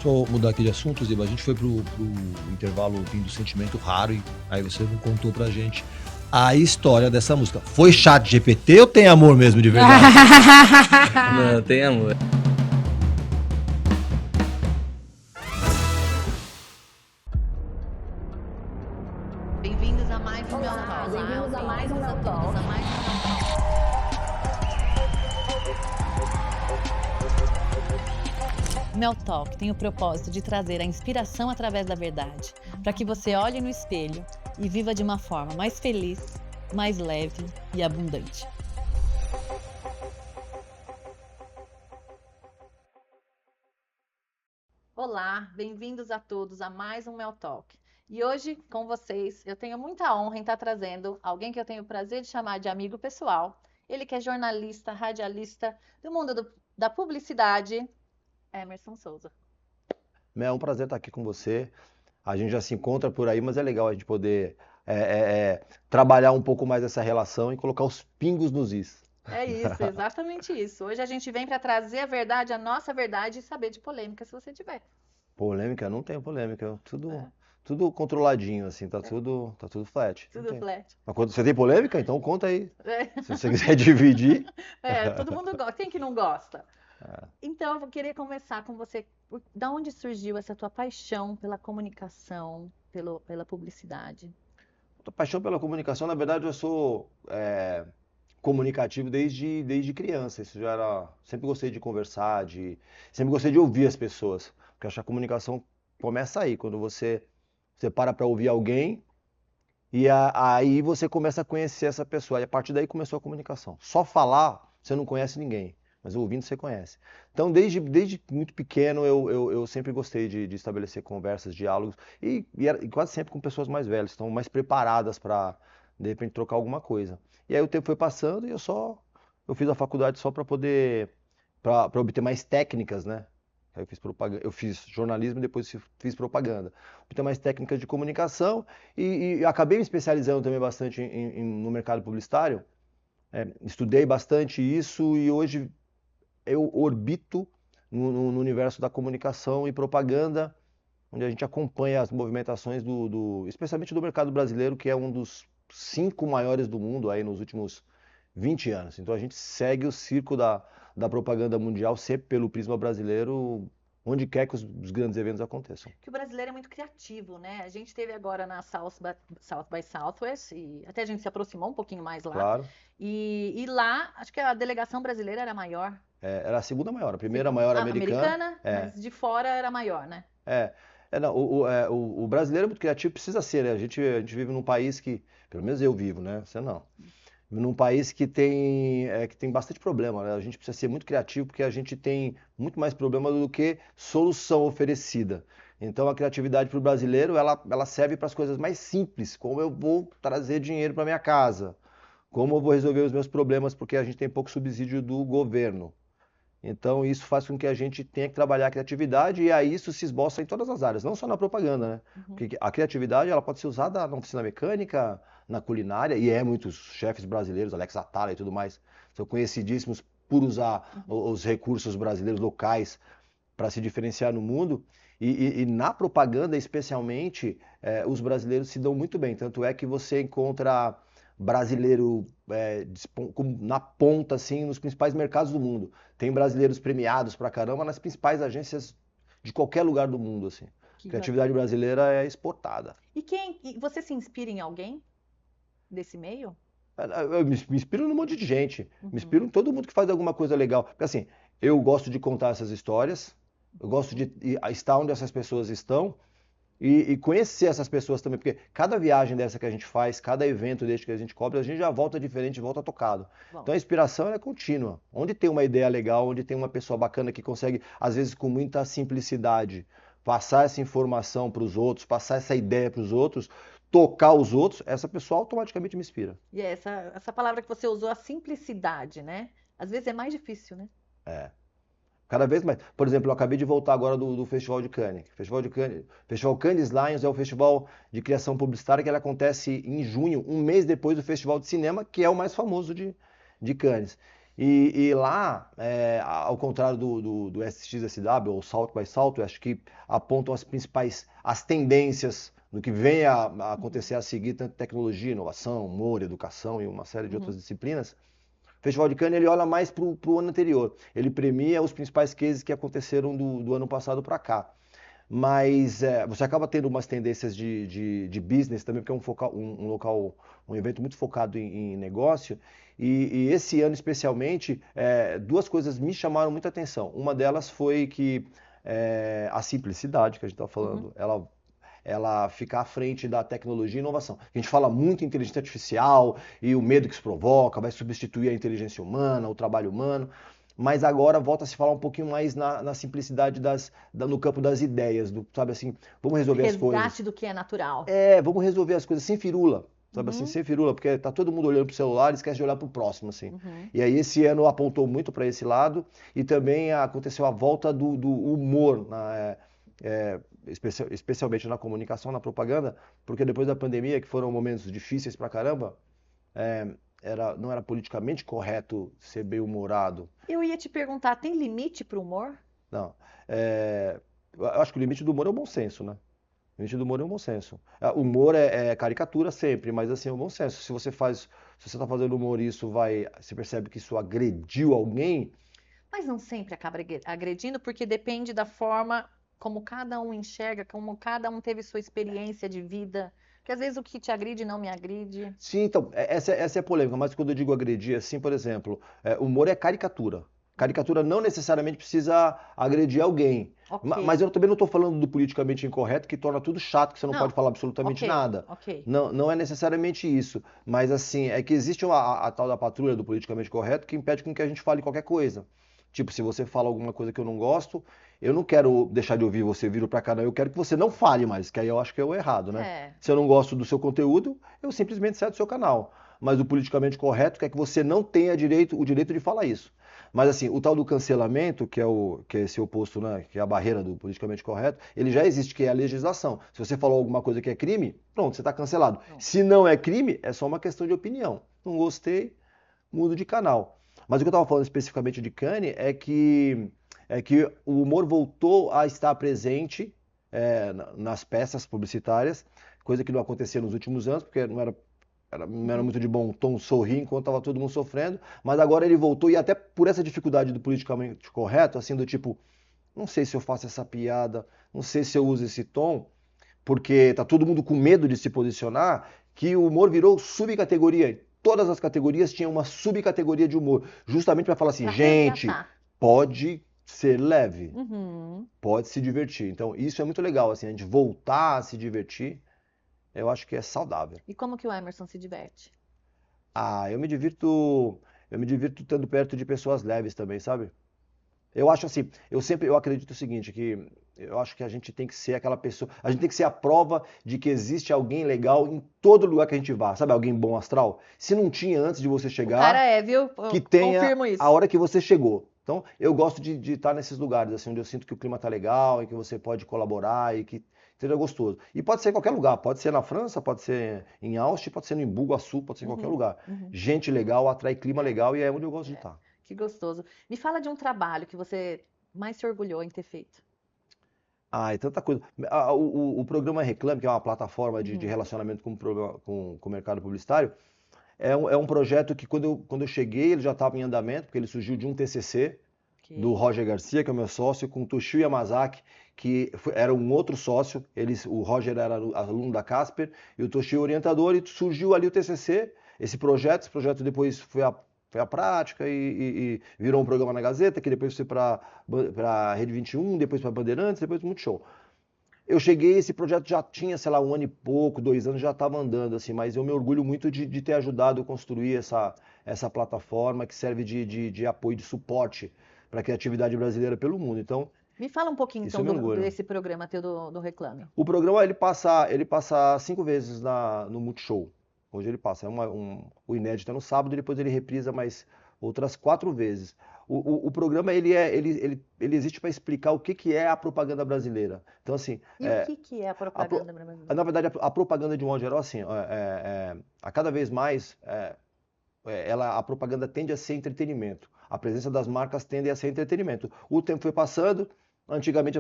Só mudar aqui de assunto, Ziba. A gente foi pro intervalo ouvindo Sentimento Raro e aí você não contou pra gente a história dessa música. Foi chat GPT ou tem amor mesmo de verdade? Não, tem amor. Bem-vindos a mais um Mel Olá, Talk. bem-vindos a mais um Bem-vindos a Mel todos Talk. a mais um Mel Talk. Mel Talk tem o propósito de trazer a inspiração através da verdade, para que você olhe no espelho e viva de uma forma mais feliz, mais leve e abundante. Olá, bem-vindos a todos a mais um Mel Talk. E hoje, com vocês, eu tenho muita honra em estar trazendo alguém que eu tenho o prazer de chamar de amigo pessoal. Ele que é jornalista, radialista do mundo da publicidade, Emerson Souza. Mel, é um prazer estar aqui com você. A gente já se encontra por aí, mas é legal a gente poder trabalhar um pouco mais essa relação e colocar os pingos nos is. É isso, exatamente isso. Hoje a gente vem para trazer a verdade, a nossa verdade e saber de polêmica se você tiver. Polêmica? Não tem polêmica. Tudo, É. tudo controladinho, assim, tá tudo flat. Não Tudo tem. flat. Mas você tem polêmica? Então conta aí. É. Se você quiser dividir. Todo mundo gosta. Quem que não gosta? Então, eu queria conversar com você. Da onde surgiu essa tua paixão pela comunicação, pela publicidade? A paixão pela comunicação, na verdade, eu sou comunicativo desde criança. Isso já era. Sempre gostei de conversar, sempre gostei de ouvir as pessoas. Porque acho que a comunicação começa aí, quando você para ouvir alguém e aí você começa a conhecer essa pessoa. E a partir daí começou a comunicação. Só falar, você não conhece ninguém. Mas ouvindo você conhece. Então, desde muito pequeno, eu sempre gostei de estabelecer conversas, diálogos, e quase sempre com pessoas mais velhas, que estão mais preparadas para, de repente, trocar alguma coisa. E aí o tempo foi passando e eu fiz a faculdade só para para obter mais técnicas, né? Aí eu fiz jornalismo e depois fiz propaganda. Obter mais técnicas de comunicação e acabei me especializando também bastante no mercado publicitário. Estudei bastante isso e hoje eu orbito no universo da comunicação e propaganda, onde a gente acompanha as movimentações especialmente do mercado brasileiro, que é um dos 5 maiores do mundo aí nos últimos 20 anos. Então a gente segue o circo da propaganda mundial sempre pelo prisma brasileiro, onde quer que os grandes eventos aconteçam. Que o brasileiro é muito criativo, né? A gente teve agora na South by Southwest e até a gente se aproximou um pouquinho mais lá. Claro. E lá, acho que a delegação brasileira era maior. Era a segunda maior, a primeira maior americana. Mas de fora era maior, né? Não, o brasileiro é muito criativo, precisa ser, né? A gente vive num país que, pelo menos eu vivo, né? Você não. Num país que tem bastante problema, né? A gente precisa ser muito criativo porque a gente tem muito mais problema do que solução oferecida. Então a criatividade para o brasileiro, ela serve para as coisas mais simples, como eu vou trazer dinheiro para minha casa, como eu vou resolver os meus problemas porque a gente tem pouco subsídio do governo. Então isso faz com que a gente tenha que trabalhar a criatividade e aí isso se esboça em todas as áreas, não só na propaganda, né? Porque a criatividade ela pode ser usada na oficina mecânica, na culinária, e muitos chefes brasileiros, Alex Atala e tudo mais, são conhecidíssimos por usar os recursos brasileiros locais para se diferenciar no mundo. E na propaganda, especialmente, os brasileiros se dão muito bem. Tanto é que você encontra brasileiro na ponta, assim, nos principais mercados do mundo. Tem brasileiros premiados pra caramba nas principais agências de qualquer lugar do mundo, assim. A criatividade brasileira é exportada. E você se inspira em alguém desse meio? Eu me inspiro num monte de gente. Me inspiro em todo mundo que faz alguma coisa legal. Porque assim, eu gosto de contar essas histórias, eu gosto de estar onde essas pessoas estão e conhecer essas pessoas também. Porque cada viagem dessa que a gente faz, cada evento desse que a gente cobre, a gente já volta diferente, volta tocado. Bom. Então a inspiração ela é contínua. Onde tem uma ideia legal, onde tem uma pessoa bacana que consegue, às vezes com muita simplicidade, passar essa informação para os outros, passar essa ideia para os outros, tocar os outros, essa pessoa automaticamente me inspira. E essa palavra que você usou, a simplicidade, né? Às vezes é mais difícil, né? Cada vez mais. Por exemplo, eu acabei de voltar agora do Festival de Cannes. Festival Cannes Lions é o festival de criação publicitária que ele acontece em junho, um mês depois do Festival de Cinema, que é o mais famoso de Cannes. E lá, ao contrário do SXSW, ou South by Southwest, que apontam as tendências do que vem a acontecer a seguir, tanto tecnologia, inovação, humor, educação e uma série de outras disciplinas, o Festival de Cannes ele olha mais para o ano anterior. Ele premia os principais cases que aconteceram do ano passado para cá. Mas você acaba tendo umas tendências de business também, porque é um evento muito focado em negócio. E esse ano, especialmente, duas coisas me chamaram muita atenção. Uma delas foi que a simplicidade que a gente está falando, ela fica à frente da tecnologia e inovação. A gente fala muito em inteligência artificial e o medo que isso provoca, vai substituir a inteligência humana, o trabalho humano. Mas agora volta a se falar um pouquinho mais na simplicidade no campo das ideias, sabe assim, vamos resolver as coisas. Resgate do que é natural. Vamos resolver as coisas sem firula, sabe assim, sem firula, porque tá todo mundo olhando pro celular e esquece de olhar pro próximo, assim. E aí esse ano apontou muito para esse lado e também aconteceu a volta do humor, especialmente na comunicação, na propaganda, porque depois da pandemia, que foram momentos difíceis pra caramba, não era politicamente correto ser bem-humorado. Eu ia te perguntar, tem limite para o humor? Não. Eu acho que o limite do humor é o bom senso, né? O limite do humor é o bom senso. O humor é caricatura sempre, mas assim, é o bom senso. Se você está fazendo humor e você percebe que isso agrediu alguém. Mas não sempre acaba agredindo, porque depende da forma como cada um enxerga, como cada um teve sua experiência de vida. Porque às vezes o que te agride não me agride. Sim, então, essa é a polêmica, mas quando eu digo agredir, assim, por exemplo, humor é caricatura. Caricatura não necessariamente precisa agredir alguém. Ok. Mas eu também não estou falando do politicamente incorreto, que torna tudo chato, que você não pode falar absolutamente nada. Ok. Não é necessariamente isso. Mas assim, é que existe a tal da patrulha do politicamente correto que impede com que a gente fale qualquer coisa. Tipo, se você fala alguma coisa que eu não gosto, eu não quero deixar de ouvir você vir pra cá, não. Eu quero que você não fale mais, que aí eu acho que é o errado, né? Se eu não gosto do seu conteúdo, eu simplesmente saio do seu canal. Mas o politicamente correto quer que você não tenha o direito de falar isso. Mas assim, o tal do cancelamento, que é esse oposto, né, que é a barreira do politicamente correto, ele já existe, que é a legislação. Se você falou alguma coisa que é crime, pronto, você está cancelado. Se não é crime, é só uma questão de opinião. Não gostei, mudo de canal. Mas o que eu estava falando especificamente de Cannes é que o humor voltou a estar presente nas peças publicitárias, coisa que não acontecia nos últimos anos, porque não era muito de bom tom sorrir enquanto estava todo mundo sofrendo, mas agora ele voltou, e até por essa dificuldade do politicamente correto, assim, do tipo, não sei se eu faço essa piada, não sei se eu uso esse tom, porque tá todo mundo com medo de se posicionar, que o humor virou subcategoria. Todas as categorias tinham uma subcategoria de humor, justamente para falar assim, gente, pode ser leve, pode se divertir. Então, isso é muito legal, assim, a gente voltar a se divertir, eu acho que é saudável. E como que o Emerson se diverte? Eu me divirto estando perto de pessoas leves também, sabe? Eu acho assim, eu acredito o seguinte, que eu acho que a gente tem que ser aquela pessoa, a gente tem que ser a prova de que existe alguém legal em todo lugar que a gente vá, sabe? Alguém bom astral. Se não tinha antes de você chegar, o cara viu? Que tenha Confirmo isso. a hora que você chegou. Então, eu gosto de estar nesses lugares, assim, onde eu sinto que o clima tá legal e que você pode colaborar e que seja gostoso. E pode ser em qualquer lugar, pode ser na França, pode ser em Austin, pode ser no Embu-Guaçu, pode ser em qualquer lugar. Gente legal, atrai clima legal e é onde eu gosto de estar. Que gostoso. Me fala de um trabalho que você mais se orgulhou em ter feito. É tanta coisa. O programa Reclame, que é uma plataforma de relacionamento com o mercado publicitário, é um projeto que quando eu cheguei ele já estava em andamento, porque ele surgiu de um TCC do Roger Garcia, que é o meu sócio, com o Toshio Yamazaki, que era um outro sócio. O Roger era aluno da Casper e o Toshio orientador, e surgiu ali o TCC, esse projeto depois foi a prática e virou um programa na Gazeta, que depois foi para a Rede 21, depois para Bandeirantes, depois muito show. Eu cheguei, esse projeto já tinha, sei lá, 1 ano e pouco, 2 anos, já estava andando, assim, mas eu me orgulho muito de ter ajudado a construir essa plataforma que serve de apoio, de suporte para a criatividade brasileira pelo mundo. Então, me fala um pouquinho, então, desse programa teu do Reclame. O programa, ele passa 5 vezes no Multishow. Hoje ele passa. O inédito é no sábado, depois ele reprisa mais outras 4 vezes. O programa, ele existe para explicar o que é a propaganda brasileira. Então, assim... E o que é a propaganda brasileira? Na verdade, a propaganda, de um modo geral, assim, a cada vez mais... a propaganda tende a ser entretenimento. A presença das marcas tende a ser entretenimento. O tempo foi passando, antigamente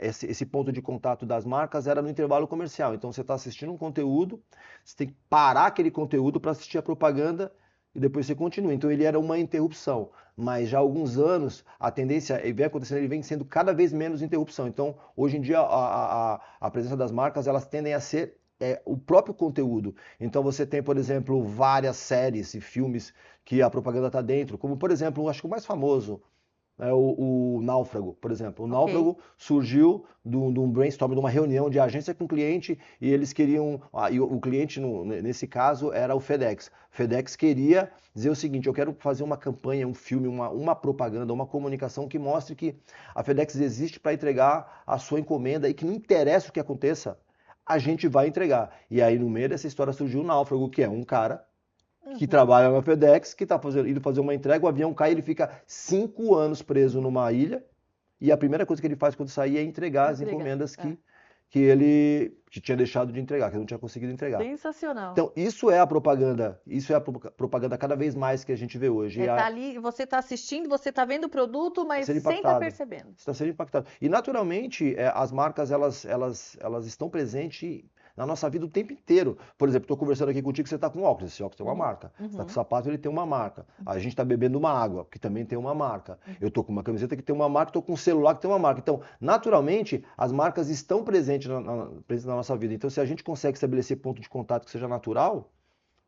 esse ponto de contato das marcas era no intervalo comercial. Então você está assistindo um conteúdo, você tem que parar aquele conteúdo para assistir a propaganda e depois você continua. Então ele era uma interrupção. Mas já há alguns anos a tendência vem acontecendo, ele vem sendo cada vez menos interrupção. Então hoje em dia a presença das marcas elas tendem a ser o próprio conteúdo. Então você tem, por exemplo, várias séries e filmes que a propaganda está dentro, como por exemplo, acho que o mais famoso é o Náufrago, por exemplo. O Náufrago surgiu de um brainstorm, de uma reunião de agência com o cliente e eles queriam, e o cliente nesse caso era o FedEx. O FedEx queria dizer o seguinte, eu quero fazer uma campanha, um filme, uma propaganda, uma comunicação que mostre que a FedEx existe para entregar a sua encomenda e que não interessa o que aconteça, a gente vai entregar. E aí no meio dessa história surgiu o Náufrago, que é um cara que trabalha na FedEx, que está indo fazer uma entrega, o avião cai, ele fica 5 anos preso numa ilha, e a primeira coisa que ele faz quando sair é entregar as encomendas que ele tinha deixado de entregar, que ele não tinha conseguido entregar. Sensacional. Então, isso é a propaganda cada vez mais que a gente vê hoje. Tá ali, você está assistindo, você está vendo o produto, mas sem estar percebendo. Você está sendo impactado. E, naturalmente, as marcas, elas estão presentes na nossa vida o tempo inteiro. Por exemplo, estou conversando aqui contigo, você está com óculos, esse óculos tem uma marca. Você está com sapato, ele tem uma marca. A gente está bebendo uma água, que também tem uma marca. Eu estou com uma camiseta que tem uma marca, estou com um celular que tem uma marca. Então, naturalmente, as marcas estão presentes na nossa vida. Então, se a gente consegue estabelecer ponto de contato que seja natural,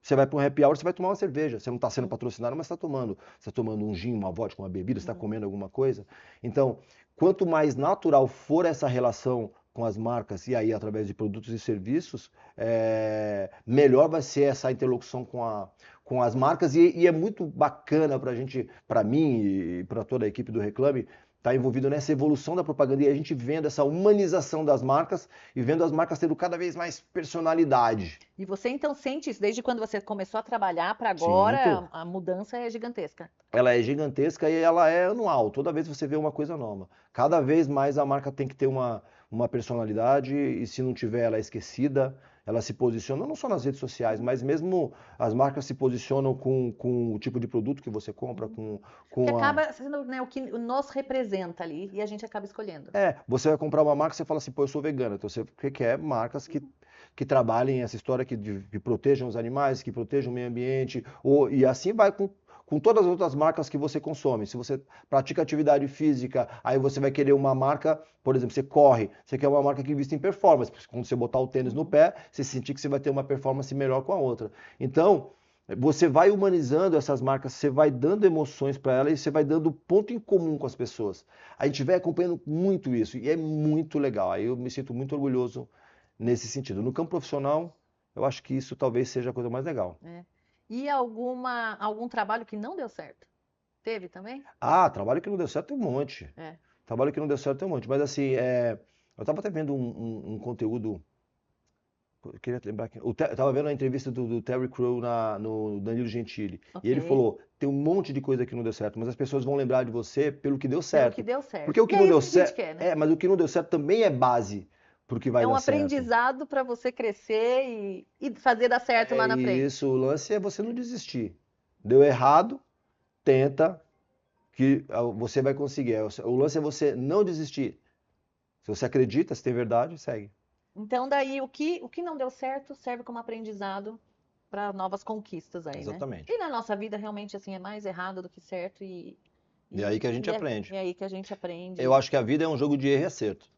você vai para um happy hour, você vai tomar uma cerveja. Você não está sendo patrocinado, mas está tomando. Você está tomando um gin, uma vodka, uma bebida, você está comendo alguma coisa. Então, quanto mais natural for essa relação com as marcas e aí através de produtos e serviços, melhor vai ser essa interlocução com as marcas e é muito bacana para a gente, para mim e para toda a equipe do Reclame, estar envolvido nessa evolução da propaganda e a gente vendo essa humanização das marcas e vendo as marcas tendo cada vez mais personalidade. E você então sente isso desde quando você começou a trabalhar para agora, a mudança é gigantesca. Ela é gigantesca e ela é anual, toda vez você vê uma coisa nova. Cada vez mais a marca tem que ter uma personalidade e se não tiver ela é esquecida, ela se posiciona não só nas redes sociais, mas mesmo as marcas se posicionam com o tipo de produto que você compra, que acaba sendo, né, o que nos representa ali e a gente acaba escolhendo. Você vai comprar uma marca e você fala assim, pô, eu sou vegana, então você quer marcas que trabalhem essa história que protejam os animais, que protejam o meio ambiente, e assim vai com todas as outras marcas que você consome. Se você pratica atividade física, aí você vai querer uma marca, por exemplo, você corre, você quer uma marca que invista em performance, porque quando você botar o tênis no pé, você sentir que você vai ter uma performance melhor com a outra. Então, você vai humanizando essas marcas, você vai dando emoções para elas e você vai dando ponto em comum com as pessoas. A gente vai acompanhando muito isso e é muito legal. Aí eu me sinto muito orgulhoso nesse sentido. No campo profissional, eu acho que isso talvez seja a coisa mais legal. E algum trabalho que não deu certo? Teve também? Trabalho que não deu certo tem um monte. Trabalho que não deu certo tem um monte. Mas assim, eu estava até vendo um conteúdo. Eu queria lembrar que. Eu estava vendo a entrevista do Terry Crew no Danilo Gentili. E ele falou: tem um monte de coisa que não deu certo, mas as pessoas vão lembrar de você pelo que deu certo. Pelo que deu certo. Porque o que não deu certo. Mas o que não deu certo também é base porque vai dar certo. É um aprendizado para você crescer e fazer dar certo lá na frente. Isso, o lance é você não desistir. Deu errado, tenta, que você vai conseguir. O lance é você não desistir. Se você acredita, se tem verdade, segue. Então, daí, o que não deu certo serve como aprendizado para novas conquistas aí, Exatamente. Né? E na nossa vida, realmente, assim, é mais errado do que certo e aí que a gente aprende. É aí que a gente aprende. Eu acho que a vida é um jogo de erro e acerto.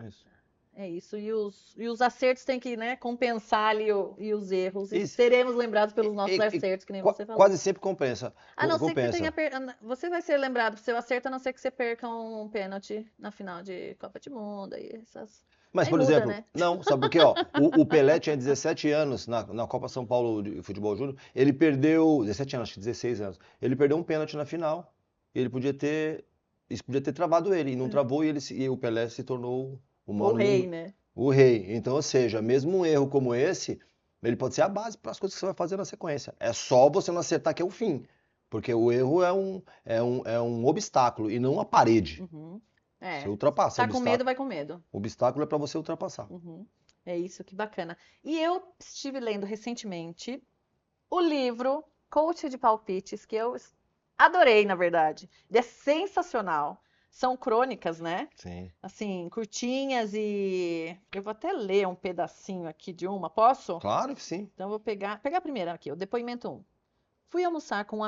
Isso. É isso, e os acertos têm que, né, compensar ali os erros, e seremos lembrados pelos nossos acertos, que nem você falou. Quase sempre compensa. A não ser que você vai ser lembrado pro seu acerto, a não ser que você perca um pênalti na final de Copa do Mundo, e essas... Mas, por exemplo, né? Não, sabe por quê? O Pelé tinha 17 anos na Copa São Paulo de Futebol Júnior, ele perdeu, 17 anos, acho que 16 anos, ele perdeu um pênalti na final, e isso podia ter travado ele, e não travou, e o Pelé se tornou... O rei, né? O rei. Então, ou seja, mesmo um erro como esse, ele pode ser a base para as coisas que você vai fazer na sequência. É só você não acertar que é o fim. Porque o erro é um obstáculo e não uma parede. Você ultrapassa. Tá com medo, vai com medo. O obstáculo é para você ultrapassar. É isso, que bacana. E eu estive lendo recentemente o livro Coach de Palpites, que eu adorei, na verdade. Ele é sensacional. São crônicas, né? Sim. Assim, curtinhas e... Eu vou até ler um pedacinho aqui de uma, posso? Claro que sim. Então, eu vou pegar a primeira aqui, o depoimento 1. Fui almoçar com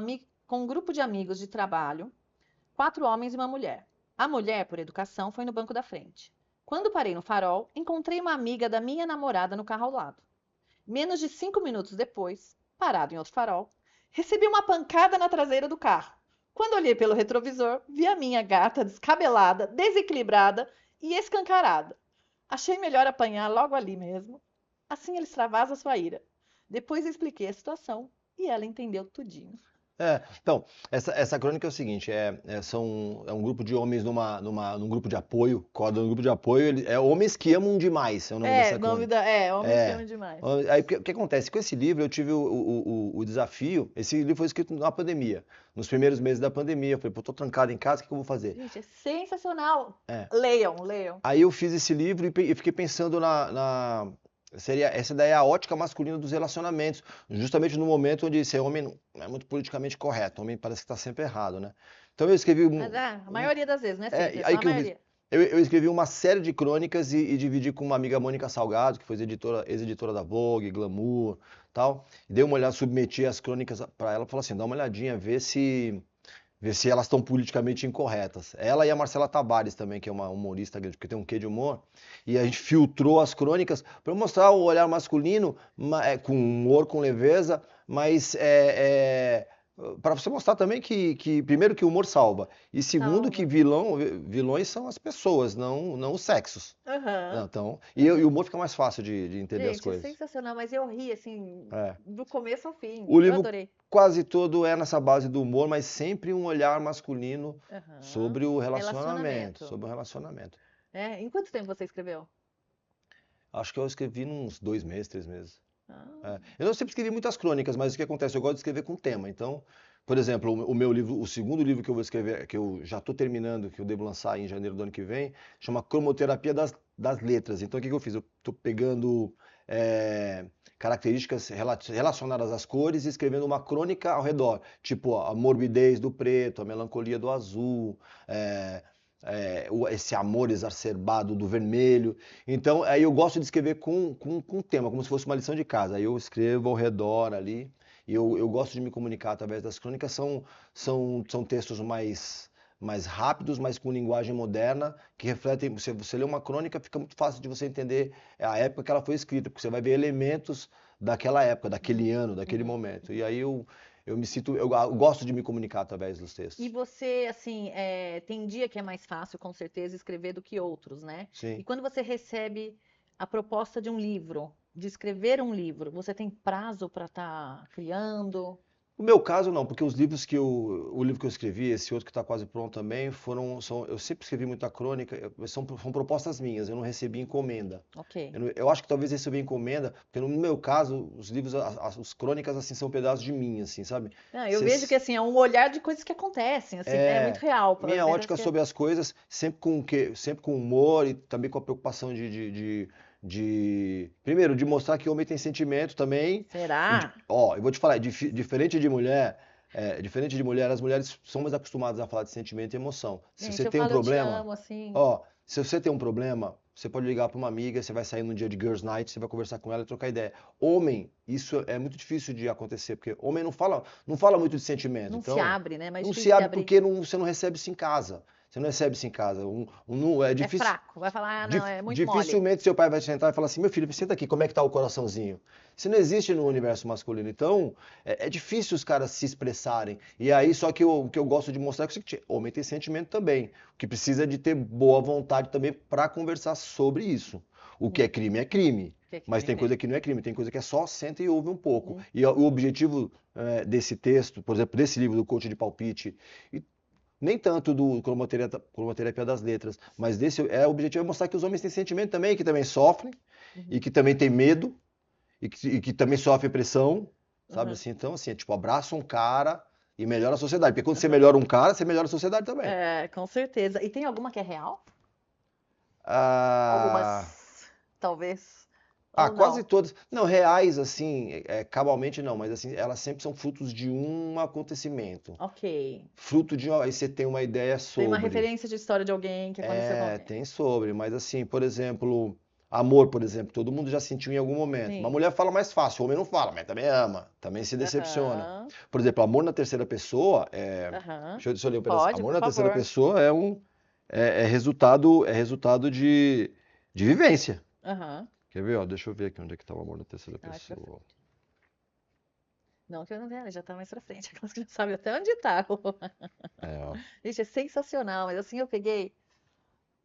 um grupo de amigos de trabalho, 4 homens e uma mulher. A mulher, por educação, foi no banco da frente. Quando parei no farol, encontrei uma amiga da minha namorada no carro ao lado. Menos de 5 minutos depois, parado em outro farol, recebi uma pancada na traseira do carro. Quando olhei pelo retrovisor, vi a minha gata descabelada, desequilibrada e escancarada. Achei melhor apanhar logo ali mesmo. Assim ele extravasa sua ira. Depois expliquei a situação e ela entendeu tudinho. Então, essa crônica é o seguinte, é um grupo de homens num grupo de apoio, corda no grupo de apoio, homens que amam demais, é o nome dessa crônica. Homens que amam demais. Aí o que acontece? Com esse livro eu tive o desafio, esse livro foi escrito na pandemia, nos primeiros meses da pandemia, eu falei, pô, tô trancado em casa, o que eu vou fazer? Gente, é sensacional. Leiam. Aí eu fiz esse livro e fiquei pensando essa daí é a ótica masculina dos relacionamentos, justamente no momento onde ser homem não é muito politicamente correto, o homem parece que está sempre errado, né? Então eu escrevi... Mas a maioria das vezes, não é sempre, é só aí a que eu maioria. Eu escrevi uma série de crônicas e dividi com uma amiga, Mônica Salgado, que foi ex-editora da Vogue, Glamour, tal. Dei uma olhada, submeti as crônicas para ela, falou assim, dá uma olhadinha, vê se elas estão politicamente incorretas. Ela e a Marcela Tavares também, que é uma humorista grande, porque tem um quê de humor. E a gente filtrou as crônicas para mostrar o olhar masculino com humor, com leveza, mas para você mostrar também que primeiro que o humor salva, e segundo que vilões são as pessoas, não os sexos. Uhum. Então, e o humor fica mais fácil de entender as coisas. Sensacional, mas eu ri assim, do começo ao fim. O livro eu adorei. quase todo é nessa base do humor, mas sempre um olhar masculino sobre o relacionamento. Sobre o relacionamento. Em quanto tempo você escreveu? Acho que eu escrevi uns 2 meses, 3 meses. Eu não sempre escrevi muitas crônicas, mas o que acontece? Eu gosto de escrever com tema. Então, por exemplo, o meu livro, o segundo livro que eu vou escrever, que eu já estou terminando, que eu devo lançar em janeiro do ano que vem, chama Cromoterapia das Letras. Então, o que eu fiz? Eu estou pegando características relacionadas às cores e escrevendo uma crônica ao redor, tipo a morbidez do preto, a melancolia do azul, esse amor exacerbado do vermelho. Então, aí eu gosto de escrever com tema, como se fosse uma lição de casa. Aí eu escrevo ao redor ali, e eu gosto de me comunicar através das crônicas. São textos mais rápidos, mas com linguagem moderna, que refletem... Se você lê uma crônica, fica muito fácil de você entender a época que ela foi escrita, porque você vai ver elementos daquela época, daquele ano, daquele momento. E aí eu gosto de me comunicar através dos textos. E você, assim, tem dia que é mais fácil, com certeza, escrever do que outros, né? Sim. E quando você recebe a proposta de um livro, de escrever um livro, você tem prazo para estar criando? No meu caso, não, porque os livros o livro que eu escrevi, esse outro que está quase pronto também, eu sempre escrevi muita crônica, são propostas minhas, eu não recebi encomenda. Ok. Eu acho que talvez recebi encomenda, porque no meu caso, os livros, as crônicas, assim, são pedaços de mim, assim, sabe? Eu vejo que, assim, é um olhar de coisas que acontecem, assim, é muito real. Minha ótica sobre as coisas, sempre com humor e também com a preocupação primeiro, de mostrar que o homem tem sentimento também. Será? Eu vou te falar, diferente de mulher, as mulheres são mais acostumadas a falar de sentimento e emoção. Se você tem um problema, eu te amo, assim. se você tem um problema, você pode ligar para uma amiga, você vai sair num dia de Girls Night, você vai conversar com ela e trocar ideia. Homem, isso é muito difícil de acontecer, porque homem não fala muito de sentimento. Não então, se abre, né? Mas não se abre porque você não recebe isso em casa. Você não recebe isso em casa. É difícil. É fraco. Vai falar, não, é muito mole. Dificilmente seu pai vai te sentar e falar assim, meu filho, senta aqui, como é que tá o coraçãozinho? Isso não existe no universo masculino. Então, é difícil os caras se expressarem. E aí, só que o que eu gosto de mostrar é que o seguinte, homem tem sentimento também. O que precisa de ter boa vontade também para conversar sobre isso. O que é crime é crime. Mas tem coisa que não é crime, tem coisa que é só senta e ouve um pouco. E o objetivo desse texto, por exemplo, desse livro do Coach de Palpite, nem tanto do Cromoterapia das Letras, mas o objetivo é mostrar que os homens têm sentimento também, que também sofrem, e que também têm medo, e que também sofrem pressão, sabe assim? Então, assim, abraça um cara e melhora a sociedade. Porque quando você melhora um cara, você melhora a sociedade também. Com certeza. E tem alguma que é real? Algumas, talvez. Ah, Ou quase não? todas. Não, reais, assim, cabalmente não, mas assim, elas sempre são frutos de um acontecimento. Ok. Fruto de. Aí você tem uma ideia Tem uma sobre. referência de história de alguém que aconteceu com alguém. Tem sobre, mas assim, por exemplo, amor, por exemplo, todo mundo já sentiu em algum momento. Uma Sim. mulher fala mais fácil, o homem não fala, mas também ama, também se decepciona. Aham. Por exemplo, amor na terceira pessoa Aham. deixa eu ler um pedaço. Pode, Amor por na terceira favor. pessoa é resultado de vivência. Aham. Quer ver, ó? Deixa eu ver aqui onde é que tá o amor na terceira Mais pra pessoa. Não, que eu não tenho, já tá mais pra frente. Aquelas que já sabem até onde tá. Ó. Gente, é sensacional. Mas assim eu peguei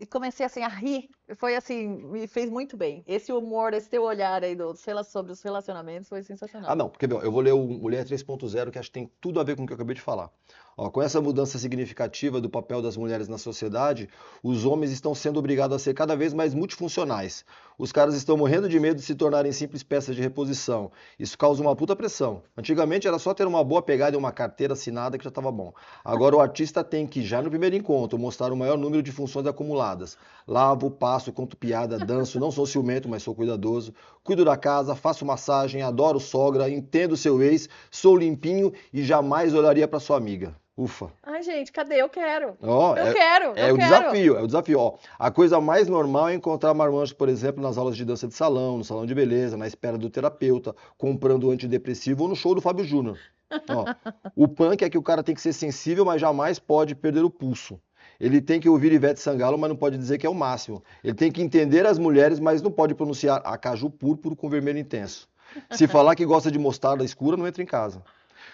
e comecei assim a rir. Foi assim, me fez muito bem. Esse humor, esse teu olhar aí sobre os relacionamentos foi Ah, sensacional. não, porque eu vou ler o Mulher 3.0, que acho que tem tudo a ver com o que eu acabei de falar. Ó, com essa mudança significativa do papel das mulheres na sociedade, os homens estão sendo obrigados a ser cada vez mais multifuncionais. Os caras estão morrendo de medo de se tornarem simples peças de reposição. Isso causa uma puta pressão. Antigamente era só ter uma boa pegada e uma carteira assinada que já estava bom. Agora o artista tem que, já no primeiro encontro, mostrar o maior número de funções acumuladas. Lavo, passo, conto piada, danço, não sou ciumento, mas sou cuidadoso. Cuido da casa, faço massagem, adoro sogra, entendo seu ex, sou limpinho e jamais olharia para sua amiga. Ufa. Ai, gente, cadê? Eu quero. Ó, Eu quero, eu o quero. desafio, é o desafio. Ó, a coisa mais normal é encontrar marmanjos, por exemplo, nas aulas de dança de salão, no salão de beleza, na espera do terapeuta, comprando antidepressivo ou no show do Fábio Júnior. Ó, o punk é que o cara tem que ser sensível, mas jamais pode perder o pulso. Ele tem que ouvir Ivete Sangalo, mas não pode dizer que é o máximo. Ele tem que entender as mulheres, mas não pode pronunciar acaju púrpuro com vermelho intenso. Se falar que gosta de mostarda escura, não entra em casa.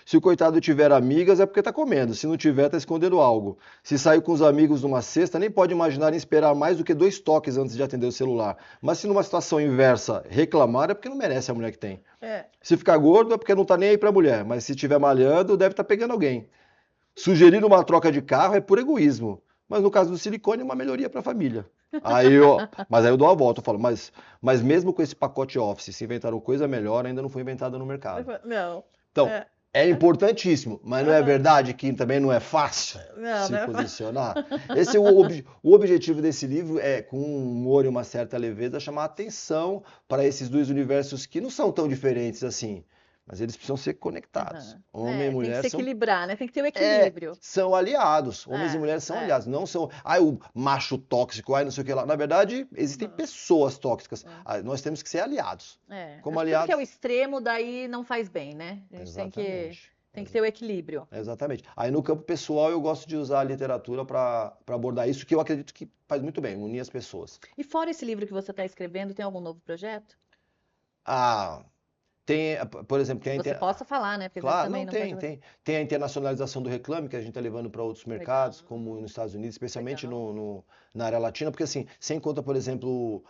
Se o coitado tiver amigas, é porque tá comendo. Se não tiver, tá escondendo algo. Se saiu com os amigos numa cesta, nem pode imaginar em esperar mais do que 2 toques antes de atender o celular. Mas se numa situação inversa reclamar, é porque não merece a mulher que tem. É. Se ficar gordo, é porque não tá nem aí pra mulher. Mas se estiver malhando, deve estar pegando alguém. Sugerir uma troca de carro é por egoísmo. Mas no caso do silicone, é uma melhoria para a família. Mas aí eu dou uma volta, eu falo, mas mesmo com esse pacote Office, se inventaram coisa melhor, ainda não foi inventada no mercado. Não. Então, É. é importantíssimo, mas não é verdade que também não é fácil Não, se não é posicionar? Esse é o objetivo desse livro, com um humor e uma certa leveza, chamar atenção para esses dois universos que não são tão diferentes assim, mas eles precisam ser conectados. Homem e Tem que mulher se são equilibrar, né? Tem que ter o equilíbrio. são aliados. Homens e mulheres são aliados. Não são, o macho tóxico, não sei o que lá. Na verdade, existem pessoas tóxicas. Nós temos que ser aliados. Como Acho que tudo que é o aliados. extremo daí não faz bem, né? A gente Exatamente. tem que ter o equilíbrio. Exatamente. Aí no campo pessoal eu gosto de usar a literatura para abordar isso, que eu acredito que faz muito bem, unir as pessoas. E fora esse livro que você está escrevendo, tem algum novo projeto? Tem, por exemplo, Que você possa falar, né? Porque às vezes claro, também não não tem, pode... tem. Tem a internacionalização do Reclame, que a gente está levando para outros mercados, Legal. como nos Estados Unidos, especialmente Legal. na área latina, porque assim, sem conta, por exemplo,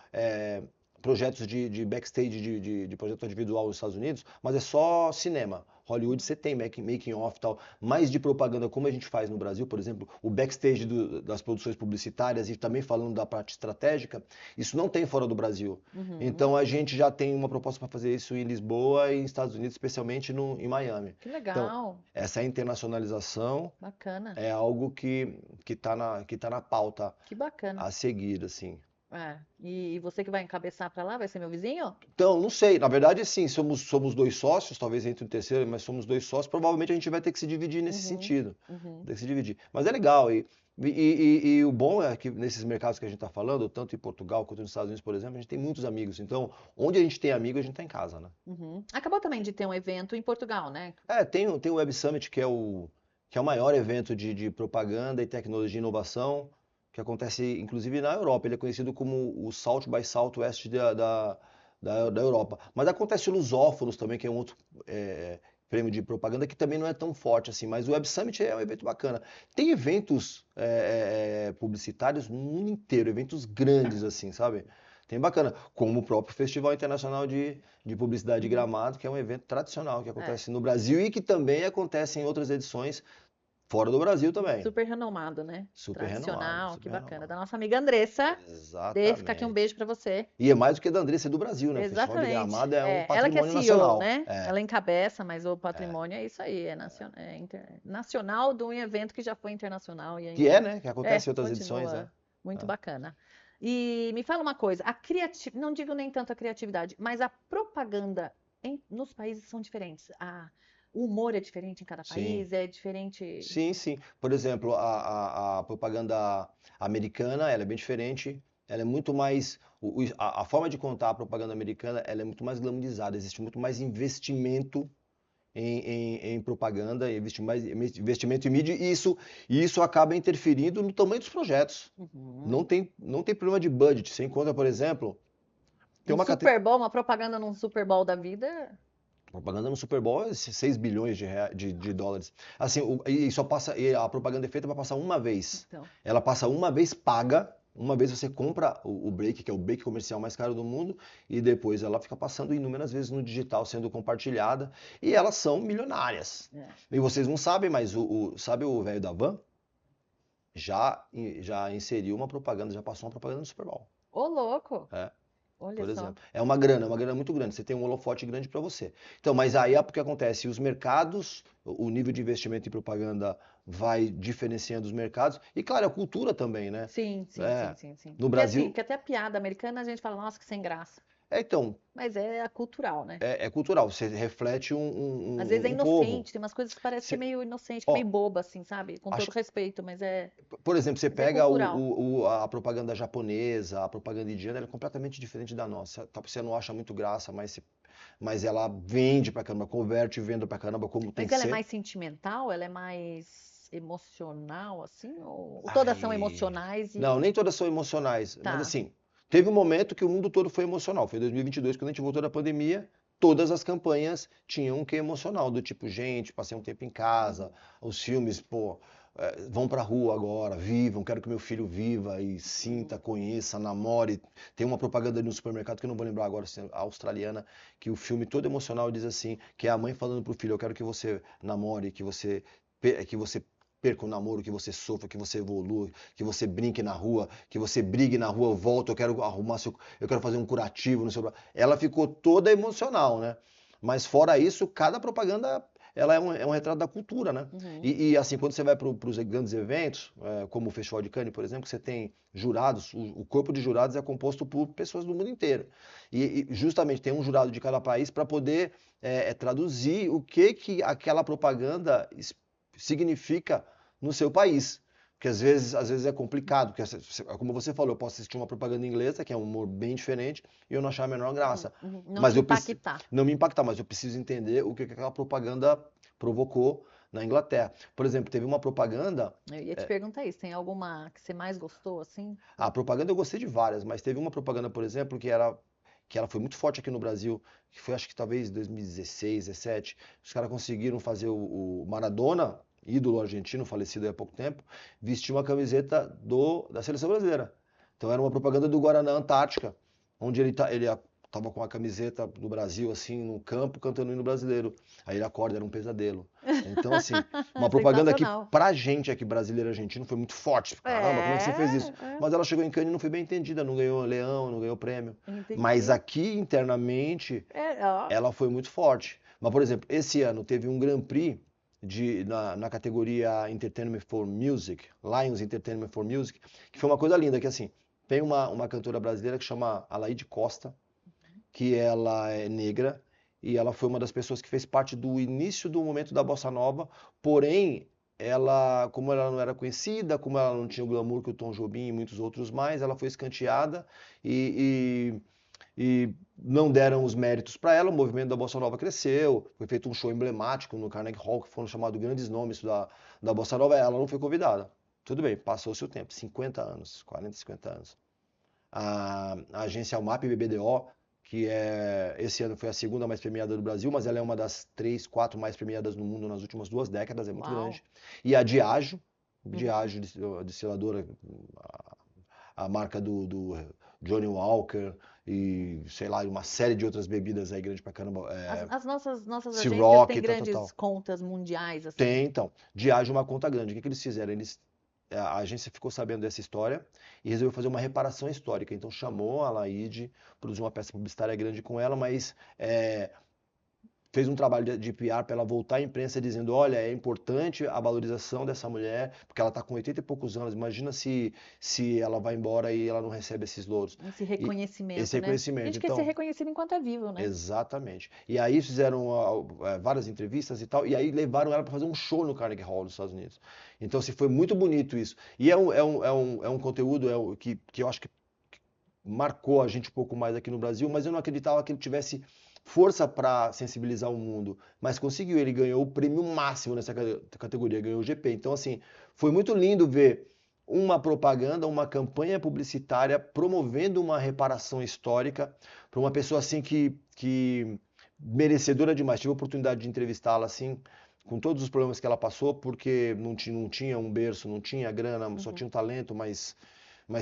projetos de backstage de projeto individual nos Estados Unidos, mas é só cinema. Hollywood você tem making off e tal, mais de propaganda como a gente faz no Brasil, por exemplo, o backstage das produções publicitárias e também falando da parte estratégica, isso não tem fora do Brasil. Então a gente já tem uma proposta para fazer isso em Lisboa e nos Estados Unidos, especialmente em Miami. Que legal. Então, essa internacionalização Bacana. é algo que tá na pauta Que bacana. a seguir, assim. E você que vai encabeçar para lá, vai ser meu vizinho? Então, não sei. Na verdade, sim, somos 2 sócios, talvez entre um terceiro, mas somos 2 sócios. Provavelmente a gente vai ter que se dividir nesse sentido. Tem que se dividir. Mas é legal. E o bom é que nesses mercados que a gente está falando, tanto em Portugal quanto nos Estados Unidos, por exemplo, a gente tem muitos amigos. Então, onde a gente tem amigo, a gente está em casa, né? Acabou também de ter um evento em Portugal, né? Tem o Web Summit, que é o maior evento de propaganda e tecnologia e inovação, que acontece inclusive na Europa. Ele é conhecido como o South by Southwest da Europa. Mas acontece o Lusófonos também, que é um outro prêmio de propaganda que também não é tão forte assim. Mas o Web Summit é um evento bacana. Tem eventos publicitários no mundo inteiro, eventos grandes assim, sabe? Tem bacana, como o próprio Festival Internacional de Publicidade de Gramado, que é um evento tradicional que acontece no Brasil e que também acontece em outras edições fora do Brasil também. Super renomado, né? Super Tradicional, renomado, que super bacana. renomado. Da nossa amiga Andressa. Exatamente. Fica aqui um beijo para você. E é mais do que da Andressa, é do Brasil, né? O Festival de Exatamente. Gramado é um Ela que é patrimônio CEO, nacional. né? Ela encabeça, mas o patrimônio é isso aí, nacional de um evento que já foi internacional. Que né? Que acontece em outras continua edições, né? Muito bacana. E me fala uma coisa, não digo nem tanto a criatividade, mas a propaganda nos países são diferentes. O humor é diferente em cada Sim. país, é diferente. Sim, sim. Por exemplo, a propaganda americana, ela é bem diferente. Ela é muito mais. A forma de contar a propaganda americana, ela é muito mais glamourizada. Existe muito mais investimento em propaganda, existe mais investimento em mídia, e isso acaba interferindo no tamanho dos projetos. Uhum. Não tem problema de budget. Você encontra, por exemplo, tem uma Super Bowl, uma propaganda num Super Bowl da vida. propaganda no Super Bowl é 6 bilhões de dólares. Assim, e só passa, e a propaganda é feita para passar uma vez. Então, Ela passa uma vez, paga, uma vez você compra o break, que é o break comercial mais caro do mundo, e depois ela fica passando inúmeras vezes no digital, sendo compartilhada, e elas são milionárias. é. E vocês não sabem, mas sabe o velho da van? Já inseriu uma propaganda, já passou uma propaganda no Super Bowl. Ô, louco! É. Olha Por só. exemplo. É uma grana muito grande. Você tem um holofote grande para você. Então, mas aí é porque acontece, os mercados, o nível de investimento em propaganda vai diferenciando os mercados. E claro, a cultura também, né? Sim, sim, É, sim. no Porque Brasil. assim, que até a piada americana a gente fala, nossa, que sem graça. Então, Mas é a cultural, né? é cultural. Você reflete Às vezes é um povo. inocente, tem umas coisas que parece que é Você- meio inocente, que é ó, meio boba, assim, sabe? Com todo acho, respeito, mas é por exemplo, você Mas é pega cultural. a propaganda japonesa, a propaganda indiana, ela é completamente diferente da nossa. Você não acha muito graça, mas ela vende pra caramba, converte e vende pra caramba como tem Mas que ela é ser. mais sentimental? Ela é mais emocional, assim? Ou todas são Ai, emocionais não, e... nem todas são emocionais, mas Tá. assim, teve um momento que o mundo todo foi emocional. Foi em 2022, quando a gente voltou da pandemia, todas as campanhas tinham um quê emocional, do tipo, gente, passei um tempo em casa, os filmes, pô, vão pra rua agora, vivam, quero que meu filho viva e sinta, conheça, namore. Tem uma propaganda no supermercado que eu não vou lembrar agora, assim, australiana, que o filme todo emocional diz assim, que é a mãe falando pro filho, eu quero que você namore, que você perca o namoro, que você sofra, que você evolua, que você brinque na rua, que você brigue na rua, eu volto, eu quero eu quero fazer um curativo no seu. Ela ficou toda emocional, né? Mas fora isso, cada propaganda ela é um retrato da cultura, né? Uhum. E assim, quando você vai para os grandes eventos, como o Festival de Cannes, por exemplo, que você tem jurados, o corpo de jurados é composto por pessoas do mundo inteiro. E justamente tem um jurado de cada país para poder traduzir o que aquela propaganda significa no seu país. Porque às vezes é complicado, porque como você falou, eu posso assistir uma propaganda inglesa, que é um humor bem diferente, e eu não achar a menor graça. Não Mas te eu preciso, impactar. não me impactar, mas eu preciso entender o que aquela propaganda provocou na Inglaterra. Por exemplo, teve uma propaganda. Eu ia te perguntar isso, tem alguma que você mais gostou, assim? A propaganda eu gostei de várias, mas teve uma propaganda, por exemplo, que ela foi muito forte aqui no Brasil, que foi acho que talvez 2016, 17. Os caras conseguiram fazer o Maradona, ídolo argentino, falecido há pouco tempo, vestir uma camiseta da seleção brasileira. Então era uma propaganda do Guaraná Antártica, onde ele tava com a camiseta do Brasil, assim, no campo, cantando o hino brasileiro. Aí ele acorda, era um pesadelo. Então, assim, uma propaganda que Sensacional. pra gente aqui, brasileiro e argentino, foi muito forte. Caramba, como é que você fez isso? Mas ela chegou em Cannes e não foi bem entendida, não ganhou leão, não ganhou prêmio. Entendi. Mas aqui, internamente, Ó. ela foi muito forte. Mas, por exemplo, esse ano teve um Grand Prix na categoria Entertainment for Music, Lions Entertainment for Music, que foi uma coisa linda, que assim, tem uma cantora brasileira que chama Alaide Costa, que ela é negra, e ela foi uma das pessoas que fez parte do início do momento da Bossa Nova, porém, como ela não era conhecida, como ela não tinha o glamour que o Tom Jobim e muitos outros mais, ela foi escanteada e não deram os méritos para ela, o movimento da Bossa Nova cresceu, foi feito um show emblemático no Carnegie Hall, que foram chamados grandes nomes da Bossa Nova, ela não foi convidada. Tudo bem, passou-se o tempo, 50 anos, 40, 50 anos. A agência Almap BBDO, que esse ano foi a segunda mais premiada do Brasil, mas ela é uma das 3, 4 mais premiadas no mundo nas últimas 2 décadas, é muito grande. E a Diageo, destiladora, a marca do Johnny Walker e, sei lá, uma série de outras bebidas aí grande pra caramba. As nossas agências Ciroc, têm tal, grandes tal. contas mundiais, assim. Tem, então. Diageo é uma conta grande. O que eles fizeram? A agência ficou sabendo dessa história e resolveu fazer uma reparação histórica. Então chamou a Laide, produziu uma peça publicitária grande com ela, mas fez um trabalho de PR para ela voltar à imprensa dizendo, olha, é importante a valorização dessa mulher, porque ela está com 80 e poucos anos, imagina se ela vai embora e ela não recebe esses louros. Esse reconhecimento, Esse né? A reconhecimento, gente quer ser então, reconhecido enquanto é vivo, né? exatamente. E aí fizeram várias entrevistas e tal, e aí levaram ela para fazer um show no Carnegie Hall nos Estados Unidos. Então, assim, foi muito bonito isso. E é um conteúdo que eu acho que marcou a gente um pouco mais aqui no Brasil, mas eu não acreditava que ele tivesse força para sensibilizar o mundo, mas conseguiu, ele ganhou o prêmio máximo nessa categoria, ganhou o GP. Então, assim, foi muito lindo ver uma propaganda, uma campanha publicitária promovendo uma reparação histórica para uma pessoa assim que merecedora demais. Tive a oportunidade de entrevistá-la assim, com todos os problemas que ela passou, porque não tinha um berço, não tinha grana, só tinha um talento, mas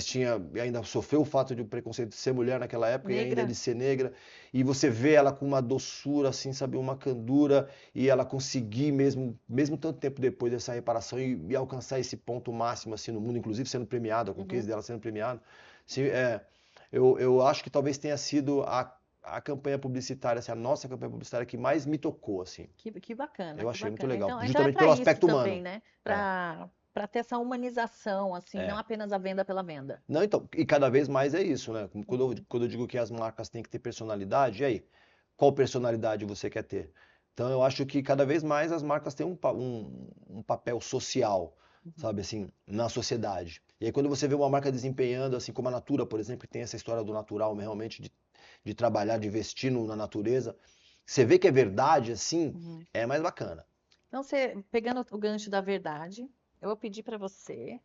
tinha, ainda sofreu o fato de o preconceito de ser mulher naquela época e ainda Negra. de ser negra. E você vê ela com uma doçura, assim, sabe, uma candura, e ela conseguir mesmo tanto tempo depois dessa reparação e alcançar esse ponto máximo, assim, no mundo, inclusive sendo premiada, com o case dela sendo premiado. Assim, eu acho que talvez tenha sido a campanha publicitária, assim, a nossa campanha publicitária que mais me tocou, assim. Que bacana, Eu que achei muito bacana. legal, Então é justamente para pelo isso aspecto também, humano. né? Para ter essa humanização, assim, não É. apenas a venda pela venda. Não, então, e cada vez mais é isso, né? Quando eu digo que as marcas têm que ter personalidade, e aí? Qual personalidade você quer ter? Então, eu acho que cada vez mais as marcas têm um papel social, sabe, assim, na sociedade. E aí, quando você vê uma marca desempenhando, assim como a Natura, por exemplo, que tem essa história do natural, realmente, de trabalhar, de investir na natureza, você vê que é verdade, assim, é mais bacana. Então, pegando o gancho da verdade, eu vou pedir para você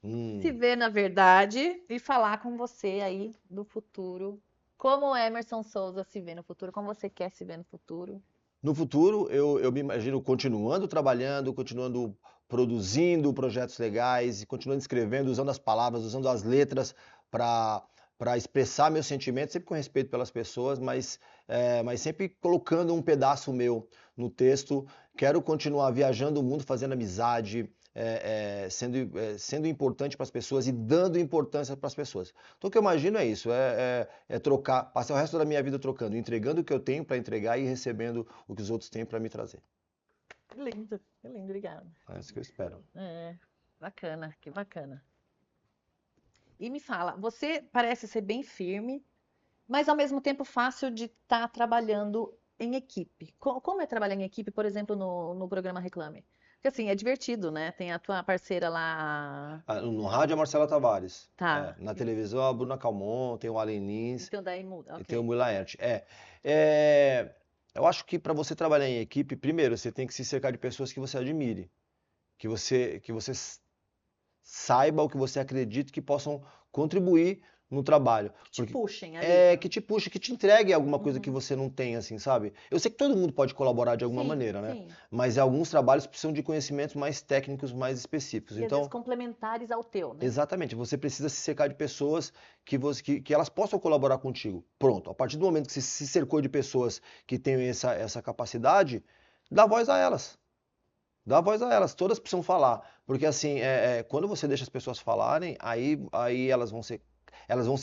se ver na verdade e falar com você aí do futuro. Como o Emerson Souza se vê no futuro, como você quer se ver no futuro. No futuro, eu me imagino continuando trabalhando, continuando produzindo projetos legais, e continuando escrevendo, usando as palavras, usando as letras para expressar meus sentimentos, sempre com respeito pelas pessoas, mas sempre colocando um pedaço meu no texto. Quero continuar viajando o mundo, fazendo amizade, sendo importante para as pessoas e dando importância para as pessoas. Então, o que eu imagino é isso, é trocar, passar o resto da minha vida trocando, entregando o que eu tenho para entregar e recebendo o que os outros têm para me trazer. Que lindo, obrigada. É isso que eu espero. Bacana, que bacana. E me fala, você parece ser bem firme, mas ao mesmo tempo fácil de estar trabalhando em equipe. Como é trabalhar em equipe, por exemplo, no programa Reclame? Porque assim, é divertido, né? Tem a tua parceira lá. No rádio, a Marcela Tavares. Tá. Na televisão, a Bruna Calmon, tem o Allen Lins Então daí muda. e Ok. tem o Mui Laerte. Eu acho que para você trabalhar em equipe, primeiro, você tem que se cercar de pessoas que você admire, que você saiba o que você acredita que possam contribuir no trabalho. Te puxem ali. Que te puxe, que te entregue alguma coisa que você não tem, assim, sabe? Eu sei que todo mundo pode colaborar de alguma Sim, maneira, né? sim. Mas alguns trabalhos precisam de conhecimentos mais técnicos, mais específicos. E às Então, vezes complementares ao teu, né? exatamente, você precisa se cercar de pessoas que elas possam colaborar contigo. Pronto, a partir do momento que você se cercou de pessoas que têm essa capacidade, dá voz a elas. Dá voz a elas, todas precisam falar. Porque assim, quando você deixa as pessoas falarem, aí elas vão se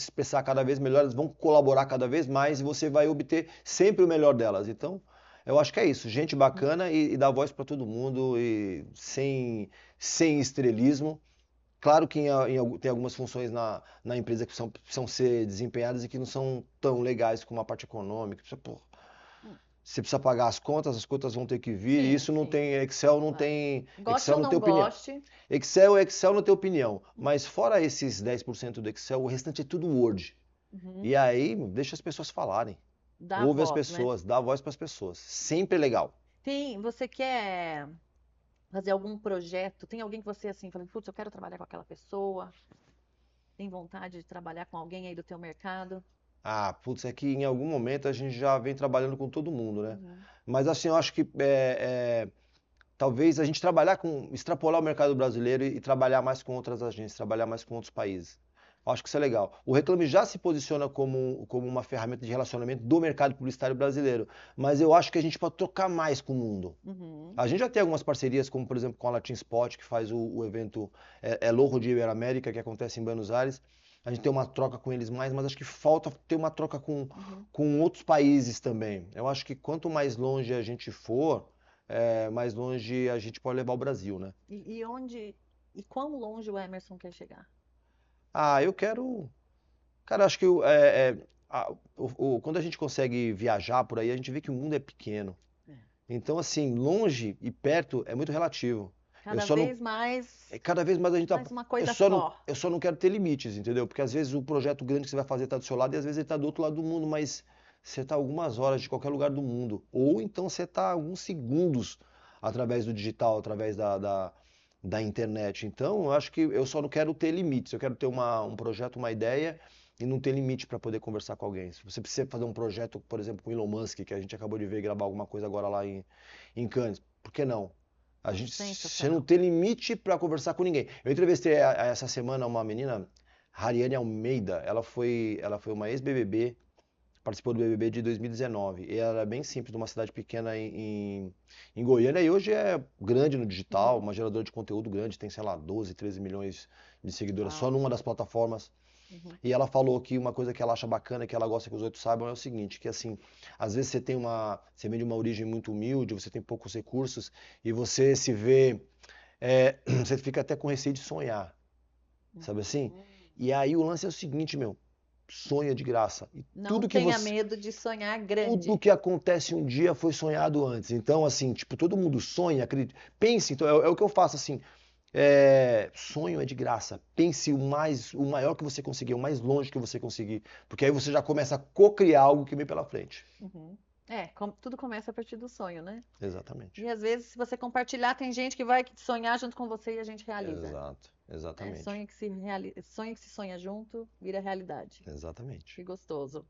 expressar cada vez melhor, elas vão colaborar cada vez mais e você vai obter sempre o melhor delas. Então, eu acho que é isso, gente bacana e dar voz para todo mundo e sem estrelismo. Claro que tem algumas funções na empresa que precisam ser desempenhadas e que não são tão legais como a parte econômica. Você precisa pagar as contas vão ter que vir, Sim, e isso não sim. tem, Excel não Claro. tem, Goste Excel ou não não tem opinião. goste. Excel não tem opinião, mas fora esses 10% do Excel, o restante é tudo Word. E aí, deixa as pessoas falarem. Dá Ouve as voz, né? pessoas, dá voz para as pessoas. Sempre é legal. Você quer fazer algum projeto? Tem alguém que você assim, fala, putz, eu quero trabalhar com aquela pessoa. Tem vontade de trabalhar com alguém aí do teu mercado? Putz, é que em algum momento a gente já vem trabalhando com todo mundo, né? Mas assim, eu acho que talvez a gente extrapolar o mercado brasileiro e trabalhar mais com outras agências, trabalhar mais com outros países. Eu acho que isso é legal. O Reclame já se posiciona como uma ferramenta de relacionamento do mercado publicitário brasileiro, mas eu acho que a gente pode trocar mais com o mundo. A gente já tem algumas parcerias, como por exemplo com a Latin Spot, que faz o evento Elo de Iberoamérica, que acontece em Buenos Aires, a gente tem uma troca com eles mais, mas acho que falta ter uma troca Uhum. com outros países também. Eu acho que quanto mais longe a gente for, mais longe a gente pode levar o Brasil, né? E quão longe o Emerson quer chegar? Ah, eu quero. Cara, acho que quando a gente consegue viajar por aí, a gente vê que o mundo é pequeno. É. Então, assim, longe e perto é muito relativo. Cada só não- vez mais, Cada vez mais a gente tá. mais uma coisa Eu só. só não quero ter limites, entendeu? Porque às vezes o projeto grande que você vai fazer tá do seu lado e às vezes ele tá do outro lado do mundo, mas você tá algumas horas de qualquer lugar do mundo. Ou então você tá alguns segundos através do digital, através da internet. Então, eu acho que eu só não quero ter limites. Eu quero ter um projeto, uma ideia e não ter limite para poder conversar com alguém. Se você precisa fazer um projeto, por exemplo, com o Elon Musk, que a gente acabou de ver gravar alguma coisa agora lá em Cannes, por que não? Você não Sensacional. tem limite para conversar com ninguém. Eu entrevistei essa semana uma menina, Hariane Almeida. Ela foi uma ex-BBB, participou do BBB de 2019. E ela é bem simples, de uma cidade pequena em Goiânia. E hoje é grande no digital, uma geradora de conteúdo grande, tem, sei lá, 12, 13 milhões de seguidoras só Uau. numa das plataformas. Uhum. E ela falou que uma coisa que ela acha bacana, que ela gosta que os outros saibam, é o seguinte, que assim, às vezes você vem de uma origem muito humilde, você tem poucos recursos, e você se vê, você fica até com receio de sonhar, sabe assim? E aí o lance é o seguinte, meu, sonha de graça. E Não tenha medo de sonhar grande. tudo que acontece um dia foi sonhado antes. Então, assim, tipo, todo mundo sonha, acredita. Pense, então, é o que eu faço, assim, sonho é de graça. Pense o maior que você conseguir, o mais longe que você conseguir. Porque aí você já começa a co-criar algo que vem pela frente. Uhum. Tudo começa a partir do sonho, né? Exatamente. E às vezes, se você compartilhar, tem gente que vai sonhar junto com você e a gente realiza. Exato, exatamente. Sonho que se sonha junto, vira realidade. Exatamente. Que gostoso.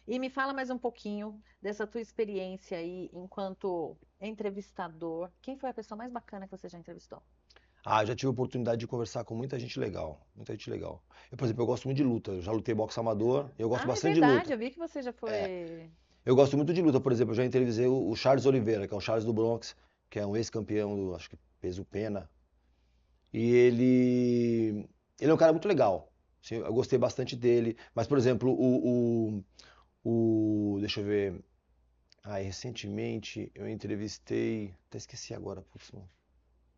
E me fala mais um pouquinho dessa tua experiência aí enquanto entrevistador. Quem foi a pessoa mais bacana que você já entrevistou? Ah, já tive a oportunidade de conversar com muita gente legal. Muita gente legal. Eu, por exemplo, eu gosto muito de luta. Eu já lutei boxe amador. Eu gosto É bastante de verdade, luta. eu vi que você já foi. Eu gosto muito de luta, por exemplo, eu já entrevistei o Charles Oliveira, que é o Charles do Bronx, que é um ex-campeão do, acho que peso pena. E ele é um cara muito legal. Assim, eu gostei bastante dele. Mas, por exemplo, deixa eu ver. Recentemente eu entrevistei, até esqueci agora, putz, mano.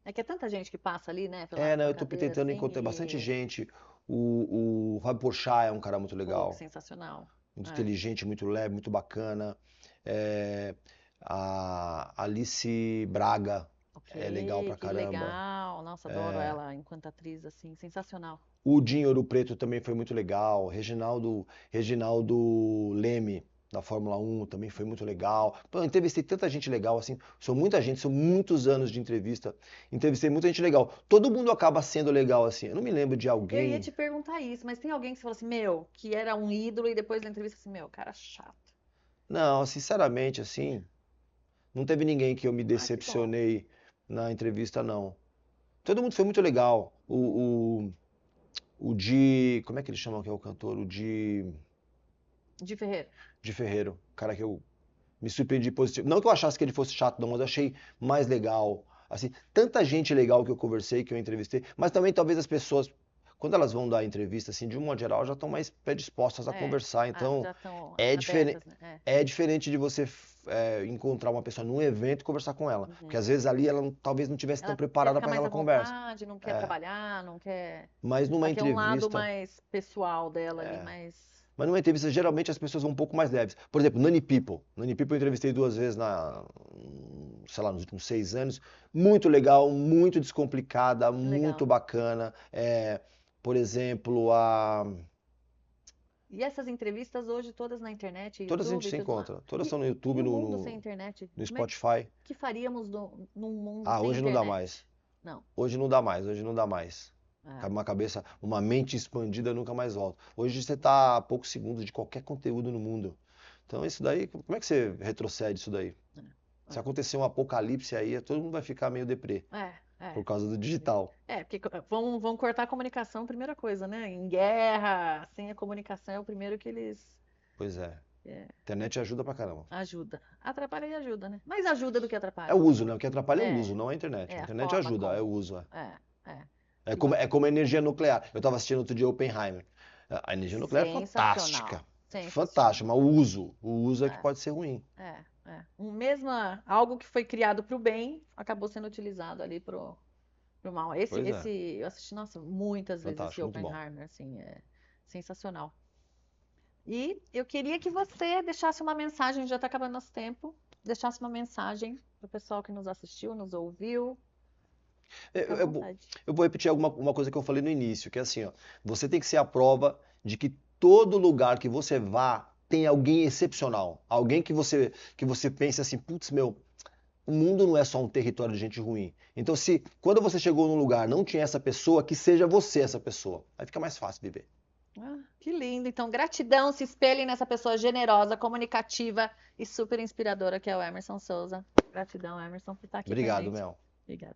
É que é tanta gente que passa ali, né, Não, pela eu tô cadeira, tentando assim, encontrar bastante e... gente. O Fábio Porchat é um cara muito Pô, legal, sensacional. muito É. inteligente, muito leve, muito bacana. É, a Alice Braga é legal pra Que caramba. legal. Nossa, adoro ela enquanto atriz, assim, sensacional. O Dinho Ouro Preto também foi muito legal. Reginaldo Leme, da Fórmula 1, também foi muito legal. Pô, eu entrevistei tanta gente legal, assim. São muita gente, são muitos anos de entrevista. Entrevistei muita gente legal. Todo mundo acaba sendo legal, assim. Eu não me lembro de Eu ia alguém. te perguntar isso, mas tem alguém que você falou assim, meu, que era um ídolo e depois da entrevista assim, meu, cara chato. Não, sinceramente, assim, não teve ninguém que eu me Ah, que bom. decepcionei na entrevista, não. Todo mundo foi muito legal. O Di. Como é que ele chama que é o cantor? O De Ferreira. Di Ferreiro. Cara que eu me surpreendi positivo. Não que eu achasse que ele fosse chato, não, mas eu achei mais legal. Assim, tanta gente legal que eu conversei, que eu entrevistei, mas também talvez as pessoas, quando elas vão dar entrevista, assim, de um modo geral, já estão mais predispostas a conversar. Então, já estão é abertas, né? é diferente de você encontrar uma pessoa num evento e conversar com ela. Porque às vezes ali ela talvez não estivesse tão Ela quer preparada ficar para mais à aquela conversa. vontade, não quer trabalhar, não quer... Mas numa Ela quer um lado entrevista. mais pessoal dela ali, mais... Mas numa entrevista, geralmente as pessoas vão um pouco mais leves. Por exemplo, Nani People. Nani People eu entrevistei 2 vezes sei lá, nos últimos 6 anos. Muito legal, muito descomplicada, muito bacana. Por exemplo, E essas entrevistas hoje todas na internet, todas a YouTube gente se e tudo mais. encontra. Todas estão no YouTube, E o mundo sem internet? no Como é Spotify. que faríamos num mundo sem Hoje não internet? dá mais. Não. Hoje não dá mais, hoje não dá mais. Uma mente expandida nunca mais volta. Hoje você está a poucos segundos de qualquer conteúdo no mundo. Então isso daí, como é que você retrocede isso daí? Se acontecer um apocalipse aí, todo mundo vai ficar meio deprê. Por causa do digital. Porque vão cortar a comunicação, primeira coisa, né? Em guerra, sem a comunicação é o primeiro que eles... Pois é. Internet ajuda pra caramba. Ajuda. Atrapalha e ajuda, né? Mais ajuda do que atrapalha. É o uso, né? O que atrapalha é o uso, não a internet. A a internet forma ajuda, como. é o uso. É. É como energia nuclear. Eu estava assistindo outro dia Oppenheimer. A energia nuclear é Sensacional. fantástica. Sensacional. Fantástica, mas o uso é que É. pode ser ruim. Algo que foi criado para o bem acabou sendo utilizado ali pro mal. Pois é. Eu assisti, nossa, muitas vezes esse Fantástico, muito bom. Oppenheimer, assim, é sensacional. E eu queria que você deixasse uma mensagem, já está acabando nosso tempo, deixasse uma mensagem para o pessoal que nos assistiu, nos ouviu. Fica à Eu vou vontade. eu vou repetir uma coisa que eu falei no início, que é assim, ó, você tem que ser a prova de que todo lugar que você vá tem alguém excepcional, alguém que você pense assim, putz, meu, o mundo não é só um território de gente ruim. Então, se quando você chegou num lugar não tinha essa pessoa, que seja você essa pessoa. Aí fica mais fácil viver. Que lindo. Então, gratidão, se espelhem nessa pessoa generosa, comunicativa e super inspiradora que é o Emerson Souza. Gratidão, Emerson, por estar aqui com a Obrigado, gente. Mel. Obrigada.